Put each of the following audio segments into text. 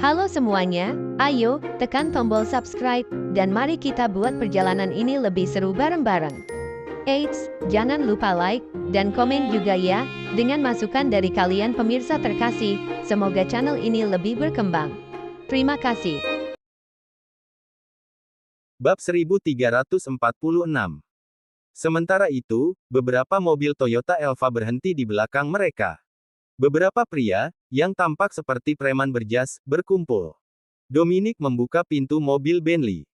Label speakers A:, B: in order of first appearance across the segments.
A: Halo semuanya, ayo tekan tombol subscribe dan mari kita buat perjalanan ini lebih seru bareng-bareng. Eits, jangan lupa like dan komen juga ya, dengan masukan dari kalian pemirsa terkasih, semoga channel ini lebih berkembang. Terima kasih.
B: Bab 1346. Sementara itu, beberapa mobil Toyota Elva berhenti di belakang mereka. Beberapa pria, yang tampak seperti preman berjas, berkumpul. Dominic membuka pintu mobil Bentley.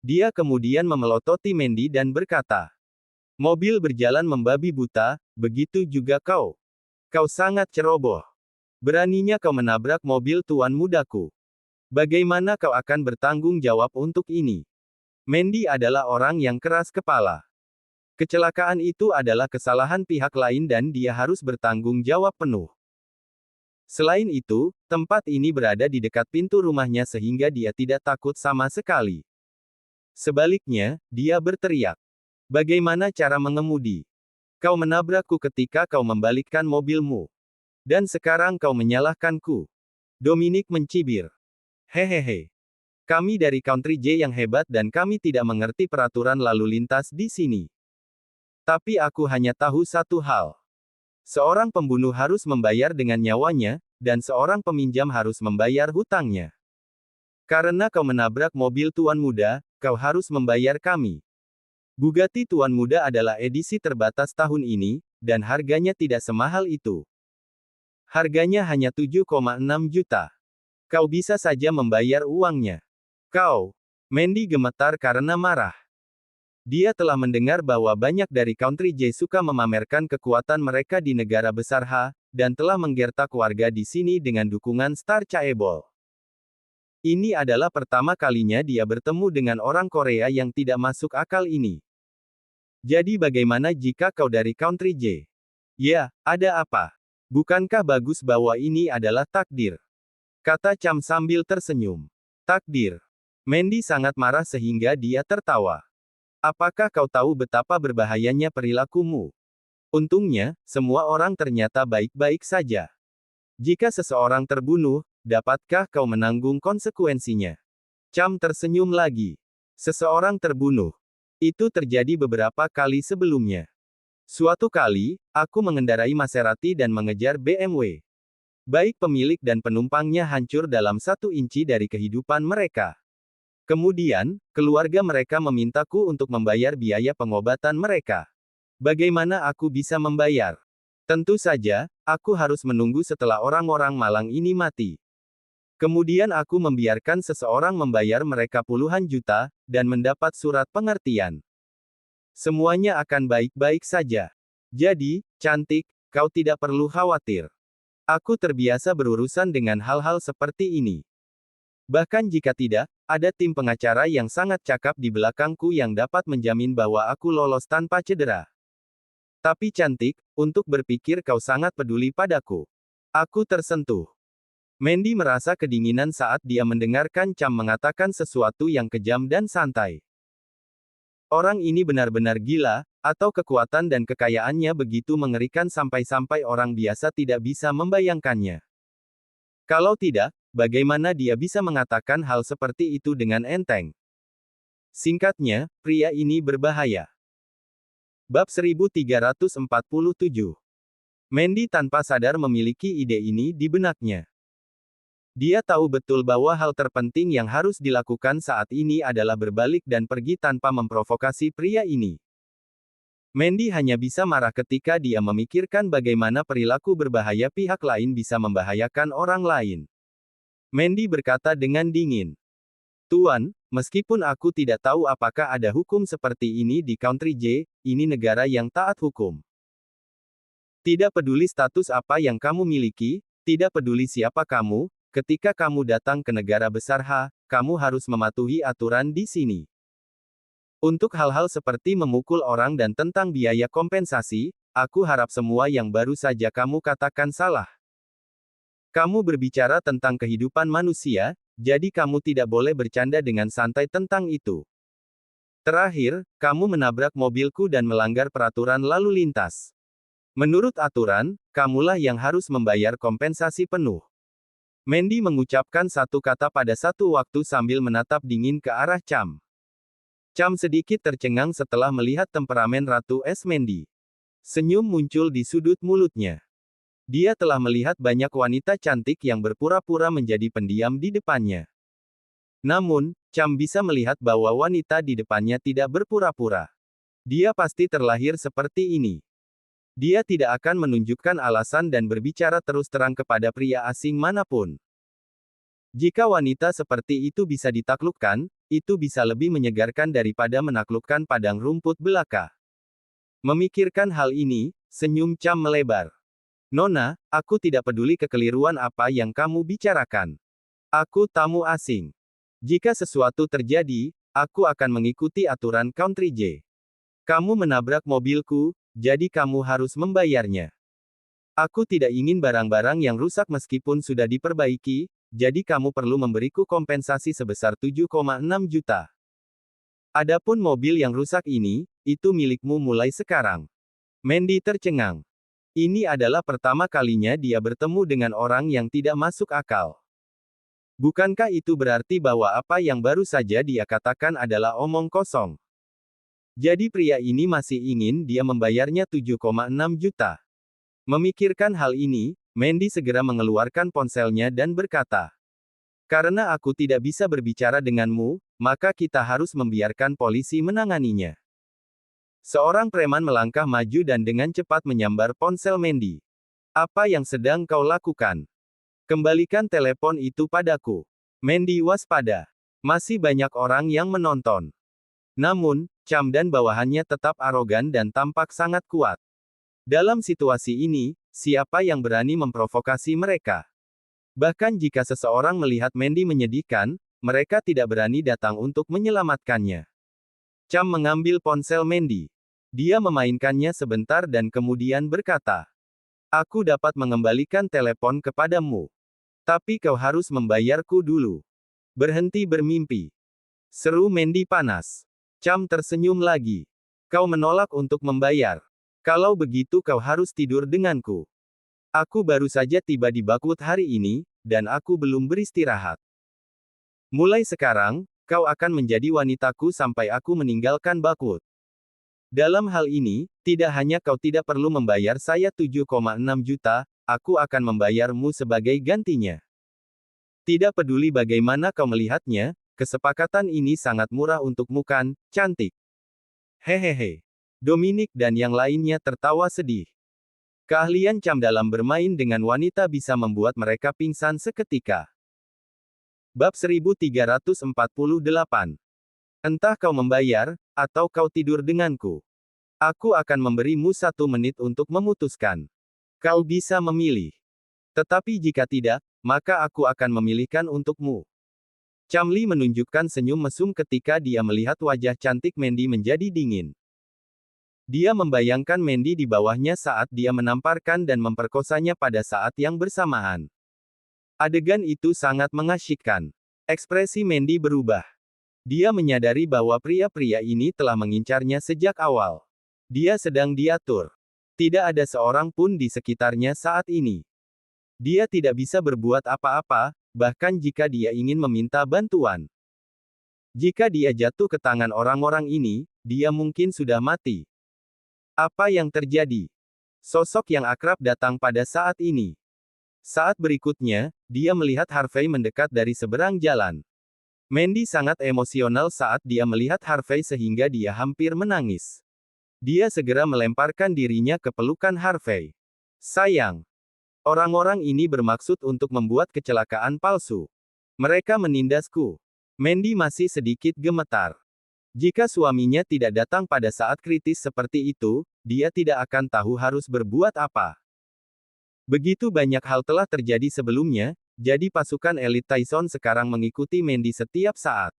B: Dia kemudian memelototi Mandy dan berkata, "Mobil berjalan membabi buta, begitu juga kau. Kau sangat ceroboh. Beraninya kau menabrak mobil tuan mudaku. Bagaimana kau akan bertanggung jawab untuk ini?" Mandy adalah orang yang keras kepala. Kecelakaan itu adalah kesalahan pihak lain dan dia harus bertanggung jawab penuh. Selain itu, tempat ini berada di dekat pintu rumahnya sehingga dia tidak takut sama sekali. Sebaliknya, dia berteriak, "Bagaimana cara mengemudi? Kau menabrakku ketika kau membalikkan mobilmu. Dan sekarang kau menyalahkanku." Dominic mencibir. "Hehehe. Kami dari Country J yang hebat dan kami tidak mengerti peraturan lalu lintas di sini. Tapi aku hanya tahu satu hal. Seorang pembunuh harus membayar dengan nyawanya, dan seorang peminjam harus membayar hutangnya. Karena kau menabrak mobil tuan muda, kau harus membayar kami." Bugatti tuan muda adalah edisi terbatas tahun ini, dan harganya tidak semahal itu. Harganya hanya 7,6 juta. Kau bisa saja membayar uangnya. Kau. Mandy gemetar karena marah. Dia telah mendengar bahwa banyak dari Country J suka memamerkan kekuatan mereka di negara besar H, dan telah menggertak warga di sini dengan dukungan Star Chaebol. Ini adalah pertama kalinya dia bertemu dengan orang Korea yang tidak masuk akal ini. "Jadi bagaimana jika kau dari Country J?" "Ya, ada apa? Bukankah bagus bahwa ini adalah takdir?" kata Cham sambil tersenyum. "Takdir?" Mandy sangat marah sehingga dia tertawa. "Apakah kau tahu betapa berbahayanya perilakumu? Untungnya, semua orang ternyata baik-baik saja. Jika seseorang terbunuh, dapatkah kau menanggung konsekuensinya?" Cham tersenyum lagi. "Seseorang terbunuh. Itu terjadi beberapa kali sebelumnya. Suatu kali, aku mengendarai Maserati dan mengejar BMW. Baik pemilik dan penumpangnya hancur dalam 1 inci dari kehidupan mereka. Kemudian, keluarga mereka memintaku untuk membayar biaya pengobatan mereka. Bagaimana aku bisa membayar? Tentu saja, aku harus menunggu setelah orang-orang malang ini mati. Kemudian aku membiarkan seseorang membayar mereka puluhan juta, dan mendapat surat pengertian. Semuanya akan baik-baik saja. Jadi, cantik, kau tidak perlu khawatir. Aku terbiasa berurusan dengan hal-hal seperti ini. Bahkan jika tidak, ada tim pengacara yang sangat cakap di belakangku yang dapat menjamin bahwa aku lolos tanpa cedera. Tapi cantik, untuk berpikir kau sangat peduli padaku. Aku tersentuh." Mandy merasa kedinginan saat dia mendengarkan Cham mengatakan sesuatu yang kejam dan santai. Orang ini benar-benar gila, atau kekuatan dan kekayaannya begitu mengerikan sampai-sampai orang biasa tidak bisa membayangkannya. Kalau tidak, bagaimana dia bisa mengatakan hal seperti itu dengan enteng? Singkatnya, pria ini berbahaya. Bab 1347. Mandy tanpa sadar memiliki ide ini di benaknya. Dia tahu betul bahwa hal terpenting yang harus dilakukan saat ini adalah berbalik dan pergi tanpa memprovokasi pria ini. Mandy hanya bisa marah ketika dia memikirkan bagaimana perilaku berbahaya pihak lain bisa membahayakan orang lain. Mandy berkata dengan dingin, "Tuan, meskipun aku tidak tahu apakah ada hukum seperti ini di Country J, ini negara yang taat hukum. Tidak peduli status apa yang kamu miliki, tidak peduli siapa kamu, ketika kamu datang ke negara besar H, kamu harus mematuhi aturan di sini. Untuk hal-hal seperti memukul orang dan tentang biaya kompensasi, aku harap semua yang baru saja kamu katakan salah. Kamu berbicara tentang kehidupan manusia, jadi kamu tidak boleh bercanda dengan santai tentang itu. Terakhir, kamu menabrak mobilku dan melanggar peraturan lalu lintas. Menurut aturan, kamulah yang harus membayar kompensasi penuh." Mandy mengucapkan satu kata pada satu waktu sambil menatap dingin ke arah Cham. Cham sedikit tercengang setelah melihat temperamen Ratu Es Mandy. Senyum muncul di sudut mulutnya. Dia telah melihat banyak wanita cantik yang berpura-pura menjadi pendiam di depannya. Namun, Cham bisa melihat bahwa wanita di depannya tidak berpura-pura. Dia pasti terlahir seperti ini. Dia tidak akan menunjukkan alasan dan berbicara terus terang kepada pria asing manapun. Jika wanita seperti itu bisa ditaklukkan, itu bisa lebih menyegarkan daripada menaklukkan padang rumput belaka. Memikirkan hal ini, senyum Cham melebar. Nona, aku tidak peduli kekeliruan apa yang kamu bicarakan. Aku tamu asing. Jika sesuatu terjadi, aku akan mengikuti aturan Country J. Kamu menabrak mobilku, jadi kamu harus membayarnya. Aku tidak ingin barang-barang yang rusak meskipun sudah diperbaiki, jadi kamu perlu memberiku kompensasi sebesar 7,6 juta. Adapun mobil yang rusak ini, itu milikmu mulai sekarang. Mandy tercengang. Ini adalah pertama kalinya dia bertemu dengan orang yang tidak masuk akal. Bukankah itu berarti bahwa apa yang baru saja dia katakan adalah omong kosong? Jadi pria ini masih ingin dia membayarnya 7,6 juta. Memikirkan hal ini, Mandy segera mengeluarkan ponselnya dan berkata, "Karena aku tidak bisa berbicara denganmu, maka kita harus membiarkan polisi menanganinya." Seorang preman melangkah maju dan dengan cepat menyambar ponsel Mandy. "Apa yang sedang kau lakukan? Kembalikan telepon itu padaku." Mandy waspada. Masih banyak orang yang menonton. Namun, Cham dan bawahannya tetap arogan dan tampak sangat kuat. Dalam situasi ini, siapa yang berani memprovokasi mereka? Bahkan jika seseorang melihat Mandy menyedihkan, mereka tidak berani datang untuk menyelamatkannya. Cham mengambil ponsel Mandy. Dia memainkannya sebentar dan kemudian berkata, "Aku dapat mengembalikan telepon kepadamu. Tapi kau harus membayarku dulu." "Berhenti bermimpi," seru Mandy panas. Cham tersenyum lagi. "Kau menolak untuk membayar. Kalau begitu kau harus tidur denganku. Aku baru saja tiba di Bakwood hari ini, dan aku belum beristirahat. Mulai sekarang, kau akan menjadi wanitaku sampai aku meninggalkan Bakwood. Dalam hal ini, tidak hanya kau tidak perlu membayar saya 7,6 juta, aku akan membayarmu sebagai gantinya. Tidak peduli bagaimana kau melihatnya, kesepakatan ini sangat murah untukmu kan, cantik?" Hehehe. Dominic dan yang lainnya tertawa sedih. Keahlian Cham dalam bermain dengan wanita bisa membuat mereka pingsan seketika. Bab 1348. Entah kau membayar, atau kau tidur denganku. Aku akan memberimu 1 menit untuk memutuskan. Kau bisa memilih. Tetapi jika tidak, maka aku akan memilihkan untukmu. Cham Li menunjukkan senyum mesum ketika dia melihat wajah cantik Mandy menjadi dingin. Dia membayangkan Mandy di bawahnya saat dia menamparkan dan memperkosanya pada saat yang bersamaan. Adegan itu sangat mengasyikkan. Ekspresi Mandy berubah. Dia menyadari bahwa pria-pria ini telah mengincarnya sejak awal. Dia sedang diatur. Tidak ada seorang pun di sekitarnya saat ini. Dia tidak bisa berbuat apa-apa, bahkan jika dia ingin meminta bantuan. Jika dia jatuh ke tangan orang-orang ini, dia mungkin sudah mati. Apa yang terjadi? Sosok yang akrab datang pada saat ini. Saat berikutnya, dia melihat Harvey mendekat dari seberang jalan. Mandy sangat emosional saat dia melihat Harvey sehingga dia hampir menangis. Dia segera melemparkan dirinya ke pelukan Harvey. "Sayang. Orang-orang ini bermaksud untuk membuat kecelakaan palsu. Mereka menindasku." Mandy masih sedikit gemetar. Jika suaminya tidak datang pada saat kritis seperti itu, dia tidak akan tahu harus berbuat apa. Begitu banyak hal telah terjadi sebelumnya, jadi pasukan elit Tyson sekarang mengikuti Mandy setiap saat.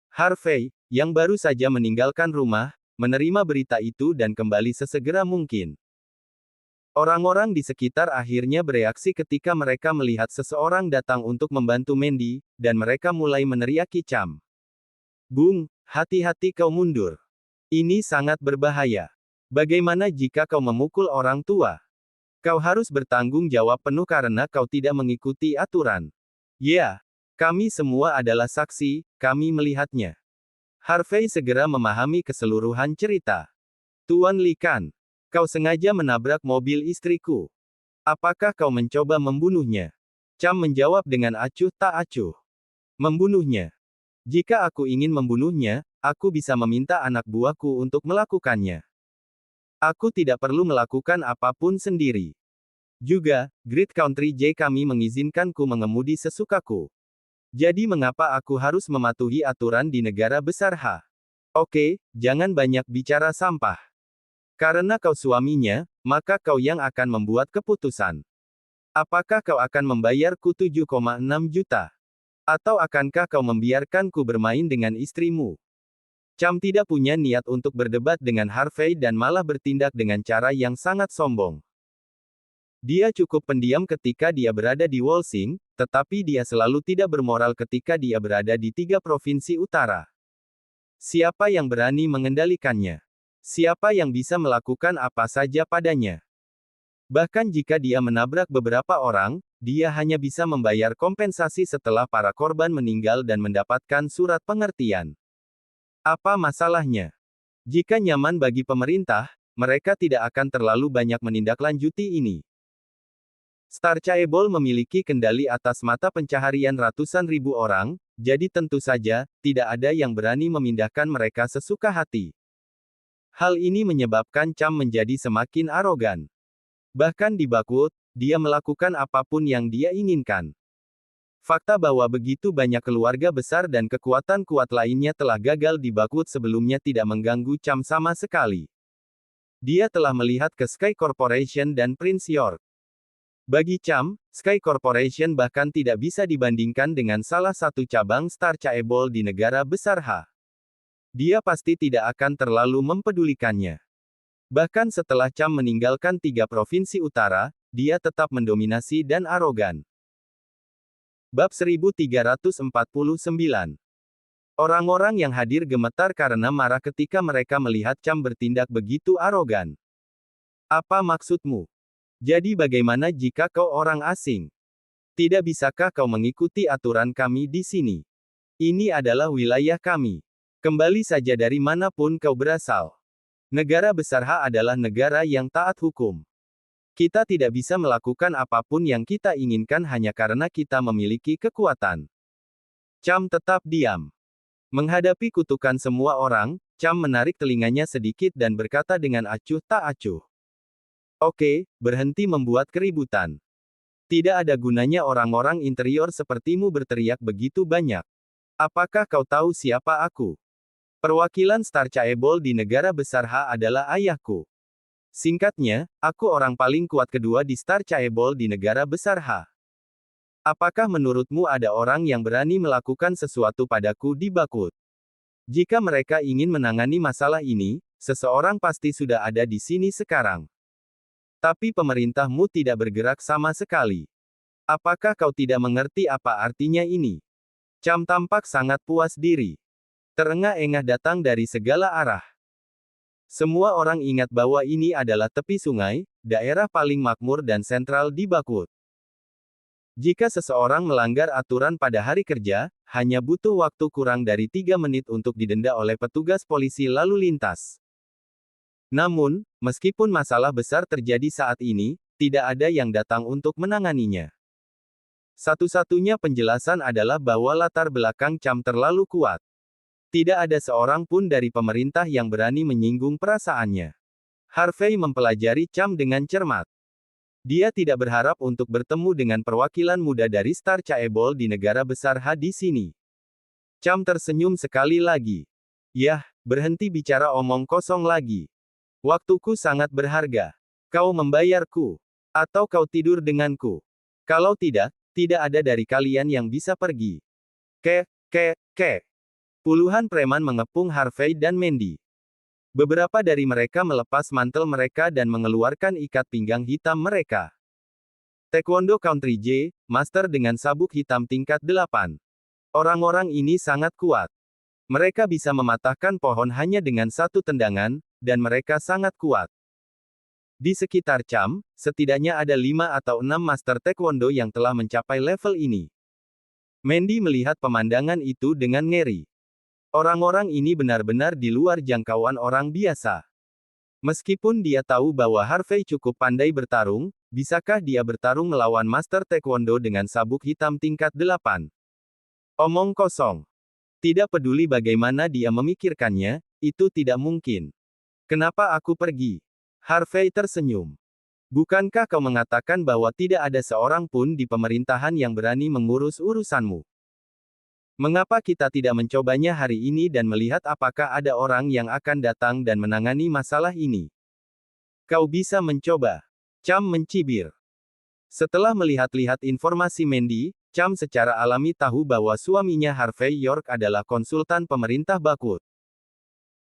B: Harvey, yang baru saja meninggalkan rumah, menerima berita itu dan kembali sesegera mungkin. Orang-orang di sekitar akhirnya bereaksi ketika mereka melihat seseorang datang untuk membantu Mandy, dan mereka mulai meneriaki Cham. "Bung, hati-hati kau mundur. Ini sangat berbahaya. Bagaimana jika kau memukul orang tua?" Kau harus bertanggung jawab penuh karena kau tidak mengikuti aturan. Ya, kami semua adalah saksi, kami melihatnya. Harvey segera memahami keseluruhan cerita. Tuan Li Kan, kau sengaja menabrak mobil istriku. Apakah kau mencoba membunuhnya? Cham menjawab dengan acuh tak acuh. Membunuhnya. Jika aku ingin membunuhnya, aku bisa meminta anak buahku untuk melakukannya. Aku tidak perlu melakukan apapun sendiri. Juga, Great Country J kami mengizinkanku mengemudi sesukaku. Jadi mengapa aku harus mematuhi aturan di negara besar H? Oke, jangan banyak bicara sampah. Karena kau suaminya, maka kau yang akan membuat keputusan. Apakah kau akan membayarku 7,6 juta? Atau akankah kau membiarkanku bermain dengan istrimu? Cham tidak punya niat untuk berdebat dengan Harvey dan malah bertindak dengan cara yang sangat sombong. Dia cukup pendiam ketika dia berada di Wolsing, tetapi dia selalu tidak bermoral ketika dia berada di 3 provinsi utara. Siapa yang berani mengendalikannya? Siapa yang bisa melakukan apa saja padanya? Bahkan jika dia menabrak beberapa orang, dia hanya bisa membayar kompensasi setelah para korban meninggal dan mendapatkan surat pengertian. Apa masalahnya? Jika nyaman bagi pemerintah, mereka tidak akan terlalu banyak menindaklanjuti ini. Star Chaebol memiliki kendali atas mata pencaharian ratusan ribu orang, jadi tentu saja, tidak ada yang berani memindahkan mereka sesuka hati. Hal ini menyebabkan Cham menjadi semakin arogan. Bahkan di Bakwood, dia melakukan apapun yang dia inginkan. Fakta bahwa begitu banyak keluarga besar dan kekuatan kuat lainnya telah gagal di Bakwood sebelumnya tidak mengganggu Cham sama sekali. Dia telah melihat ke Sky Corporation dan Prince York. Bagi Cham, Sky Corporation bahkan tidak bisa dibandingkan dengan salah satu cabang Star Chaebol di negara besar H. Dia pasti tidak akan terlalu mempedulikannya. Bahkan setelah Cham meninggalkan 3 provinsi utara, dia tetap mendominasi dan arogan. Bab 1349. Orang-orang yang hadir gemetar karena marah ketika mereka melihat Cham bertindak begitu arogan. Apa maksudmu? Jadi bagaimana jika kau orang asing? Tidak bisakah kau mengikuti aturan kami di sini? Ini adalah wilayah kami. Kembali saja dari manapun kau berasal. Negara besar H adalah negara yang taat hukum. Kita tidak bisa melakukan apapun yang kita inginkan hanya karena kita memiliki kekuatan. Cham tetap diam. Menghadapi kutukan semua orang, Cham menarik telinganya sedikit dan berkata dengan acuh tak acuh. Oke, berhenti membuat keributan. Tidak ada gunanya orang-orang interior sepertimu berteriak begitu banyak. Apakah kau tahu siapa aku? Perwakilan Star Chaebol di negara besar H adalah ayahku. Singkatnya, aku orang paling kuat kedua di Star Chaebol di negara besar H. Apakah menurutmu ada orang yang berani melakukan sesuatu padaku di Bakwood? Jika mereka ingin menangani masalah ini, seseorang pasti sudah ada di sini sekarang. Tapi pemerintahmu tidak bergerak sama sekali. Apakah kau tidak mengerti apa artinya ini? Cham tampak sangat puas diri. Terengah-engah datang dari segala arah. Semua orang ingat bahwa ini adalah tepi sungai, daerah paling makmur dan sentral di Bakwood. Jika seseorang melanggar aturan pada hari kerja, hanya butuh waktu kurang dari 3 menit untuk didenda oleh petugas polisi lalu lintas. Namun, meskipun masalah besar terjadi saat ini, tidak ada yang datang untuk menanganinya. Satu-satunya penjelasan adalah bahwa latar belakang Cham terlalu kuat. Tidak ada seorang pun dari pemerintah yang berani menyinggung perasaannya. Harvey mempelajari Cham dengan cermat. Dia tidak berharap untuk bertemu dengan perwakilan muda dari Star Chaebol di negara besar H di sini. Cham tersenyum sekali lagi. Yah, berhenti bicara omong kosong lagi. Waktuku sangat berharga. Kau membayarku. Atau kau tidur denganku. Kalau tidak, tidak ada dari kalian yang bisa pergi. Ke. Puluhan preman mengepung Harvey dan Mandy. Beberapa dari mereka melepas mantel mereka dan mengeluarkan ikat pinggang hitam mereka. Taekwondo Country J, master dengan sabuk hitam tingkat 8. Orang-orang ini sangat kuat. Mereka bisa mematahkan pohon hanya dengan satu tendangan, dan mereka sangat kuat. Di sekitar Cham, setidaknya ada 5 atau 6 master taekwondo yang telah mencapai level ini. Mandy melihat pemandangan itu dengan ngeri. Orang-orang ini benar-benar di luar jangkauan orang biasa. Meskipun dia tahu bahwa Harvey cukup pandai bertarung, bisakah dia bertarung melawan master taekwondo dengan sabuk hitam tingkat 8? Omong kosong. Tidak peduli bagaimana dia memikirkannya, itu tidak mungkin. Kenapa aku pergi? Harvey tersenyum. Bukankah kau mengatakan bahwa tidak ada seorang pun di pemerintahan yang berani mengurus urusanmu? Mengapa kita tidak mencobanya hari ini dan melihat apakah ada orang yang akan datang dan menangani masalah ini? Kau bisa mencoba. Cham mencibir. Setelah melihat-lihat informasi Mandy, Cham secara alami tahu bahwa suaminya Harvey York adalah konsultan pemerintah Bakut.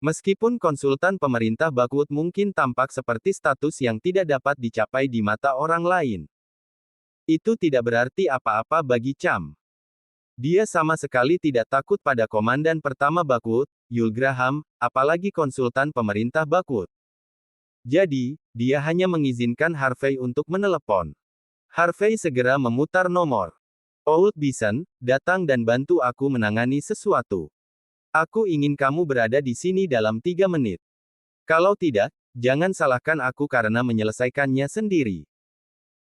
B: Meskipun konsultan pemerintah Bakut mungkin tampak seperti status yang tidak dapat dicapai di mata orang lain, itu tidak berarti apa-apa bagi Cham. Dia sama sekali tidak takut pada komandan pertama Bakut, Yul Graham, apalagi konsultan pemerintah Bakut. Jadi, dia hanya mengizinkan Harvey untuk menelepon. Harvey segera memutar nomor. Old Bison, datang dan bantu aku menangani sesuatu. Aku ingin kamu berada di sini dalam 3 menit. Kalau tidak, jangan salahkan aku karena menyelesaikannya sendiri.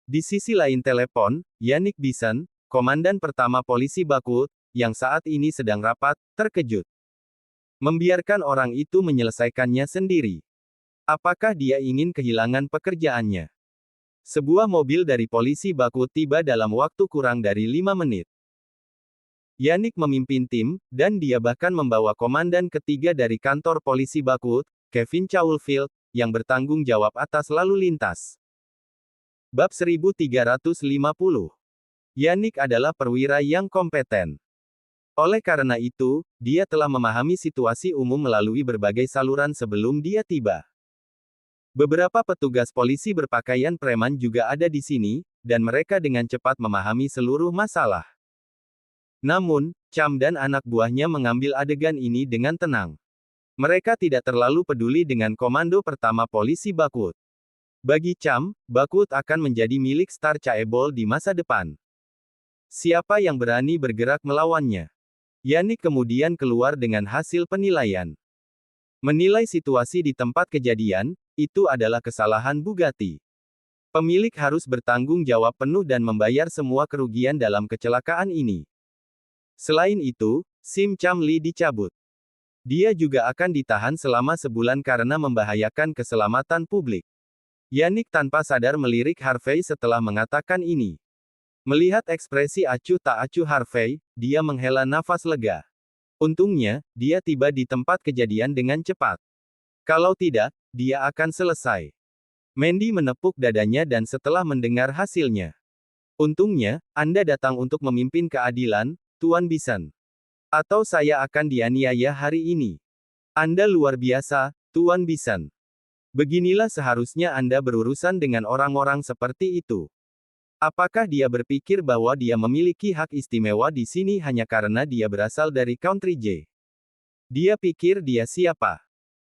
B: Di sisi lain telepon, Yannick Bison, komandan pertama polisi Bakut, yang saat ini sedang rapat, terkejut. Membiarkan orang itu menyelesaikannya sendiri. Apakah dia ingin kehilangan pekerjaannya? Sebuah mobil dari polisi Bakut tiba dalam waktu kurang dari 5 menit. Yannick memimpin tim, dan dia bahkan membawa komandan ketiga dari kantor polisi Bakut, Kevin Caulfield, yang bertanggung jawab atas lalu lintas. Bab 1350. Yannick adalah perwira yang kompeten. Oleh karena itu, dia telah memahami situasi umum melalui berbagai saluran sebelum dia tiba. Beberapa petugas polisi berpakaian preman juga ada di sini, dan mereka dengan cepat memahami seluruh masalah. Namun, Cham dan anak buahnya mengambil adegan ini dengan tenang. Mereka tidak terlalu peduli dengan komando pertama polisi Bakut. Bagi Cham, Bakut akan menjadi milik Star Chaebol di masa depan. Siapa yang berani bergerak melawannya? Yannick kemudian keluar dengan hasil penilaian. Menilai situasi di tempat kejadian, itu adalah kesalahan Bugatti. Pemilik harus bertanggung jawab penuh dan membayar semua kerugian dalam kecelakaan ini. Selain itu, SIM Cham Lee dicabut. Dia juga akan ditahan selama sebulan karena membahayakan keselamatan publik. Yannick tanpa sadar melirik Harvey setelah mengatakan ini. Melihat ekspresi acuh tak acuh Harvey, dia menghela nafas lega. Untungnya, dia tiba di tempat kejadian dengan cepat. Kalau tidak, dia akan selesai. Mandy menepuk dadanya dan setelah mendengar hasilnya. Untungnya, Anda datang untuk memimpin keadilan, Tuan Bison. Atau saya akan dianiaya hari ini. Anda luar biasa, Tuan Bison. Beginilah seharusnya Anda berurusan dengan orang-orang seperti itu. Apakah dia berpikir bahwa dia memiliki hak istimewa di sini hanya karena dia berasal dari Country J? Dia pikir dia siapa?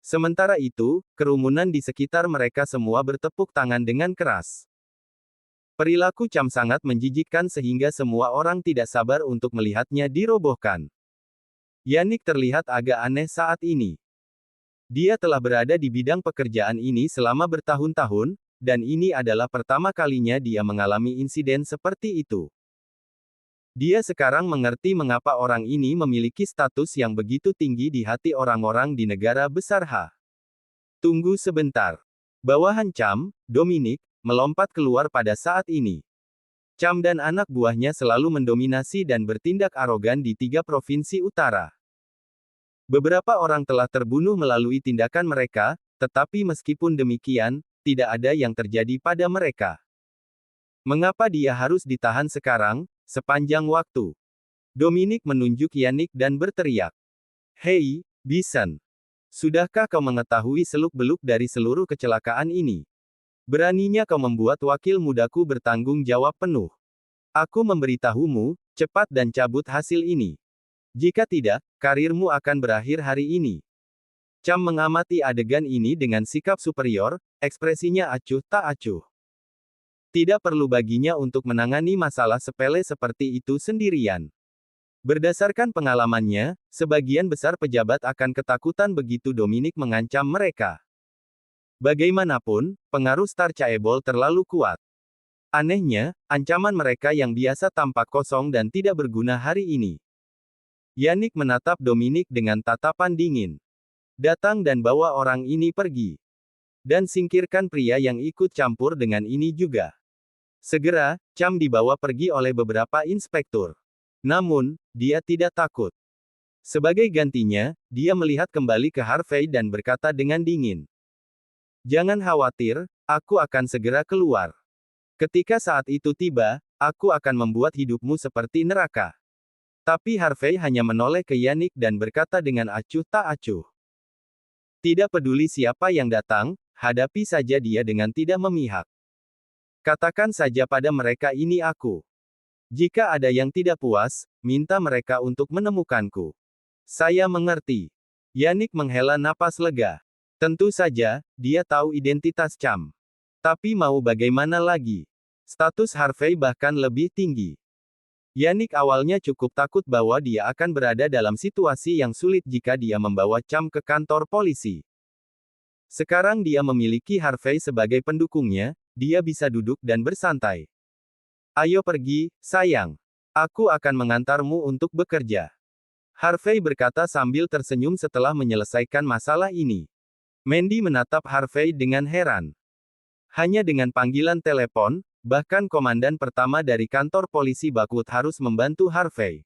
B: Sementara itu, kerumunan di sekitar mereka semua bertepuk tangan dengan keras. Perilaku Cham sangat menjijikkan sehingga semua orang tidak sabar untuk melihatnya dirobohkan. Yannick terlihat agak aneh saat ini. Dia telah berada di bidang pekerjaan ini selama bertahun-tahun, dan ini adalah pertama kalinya dia mengalami insiden seperti itu. Dia sekarang mengerti mengapa orang ini memiliki status yang begitu tinggi di hati orang-orang di negara besar H. Tunggu sebentar. Bawahan Cham, Dominic, melompat keluar pada saat ini. Cham dan anak buahnya selalu mendominasi dan bertindak arogan di 3 provinsi utara. Beberapa orang telah terbunuh melalui tindakan mereka, tetapi meskipun demikian, tidak ada yang terjadi pada mereka. Mengapa dia harus ditahan sekarang, sepanjang waktu? Dominic menunjuk Yannick dan berteriak. Hei, Bison. Sudahkah kau mengetahui seluk-beluk dari seluruh kecelakaan ini? Beraninya kau membuat wakil mudaku bertanggung jawab penuh. Aku memberitahumu, cepat dan cabut hasil ini. Jika tidak, karirmu akan berakhir hari ini. Cham mengamati adegan ini dengan sikap superior, ekspresinya acuh tak acuh. Tidak perlu baginya untuk menangani masalah sepele seperti itu sendirian. Berdasarkan pengalamannya, sebagian besar pejabat akan ketakutan begitu Dominic mengancam mereka. Bagaimanapun, pengaruh Star Chaebol terlalu kuat. Anehnya, ancaman mereka yang biasa tampak kosong dan tidak berguna hari ini. Yannick menatap Dominic dengan tatapan dingin. Datang dan bawa orang ini pergi. Dan singkirkan pria yang ikut campur dengan ini juga. Segera, Cham dibawa pergi oleh beberapa inspektur. Namun, dia tidak takut. Sebagai gantinya, dia melihat kembali ke Harvey dan berkata dengan dingin. Jangan khawatir, aku akan segera keluar. Ketika saat itu tiba, aku akan membuat hidupmu seperti neraka. Tapi Harvey hanya menoleh ke Yannick dan berkata dengan acuh tak acuh. Tidak peduli siapa yang datang, hadapi saja dia dengan tidak memihak. Katakan saja pada mereka ini aku. Jika ada yang tidak puas, minta mereka untuk menemukanku. Saya mengerti. Yannick menghela napas lega. Tentu saja, dia tahu identitas Cham. Tapi mau bagaimana lagi? Status Harvey bahkan lebih tinggi. Yannick awalnya cukup takut bahwa dia akan berada dalam situasi yang sulit jika dia membawa Cham ke kantor polisi. Sekarang dia memiliki Harvey sebagai pendukungnya, dia bisa duduk dan bersantai. Ayo pergi, sayang. Aku akan mengantarmu untuk bekerja. Harvey berkata sambil tersenyum setelah menyelesaikan masalah ini. Mandy menatap Harvey dengan heran. Hanya dengan panggilan telepon, bahkan komandan pertama dari kantor polisi Bakwood harus membantu Harvey.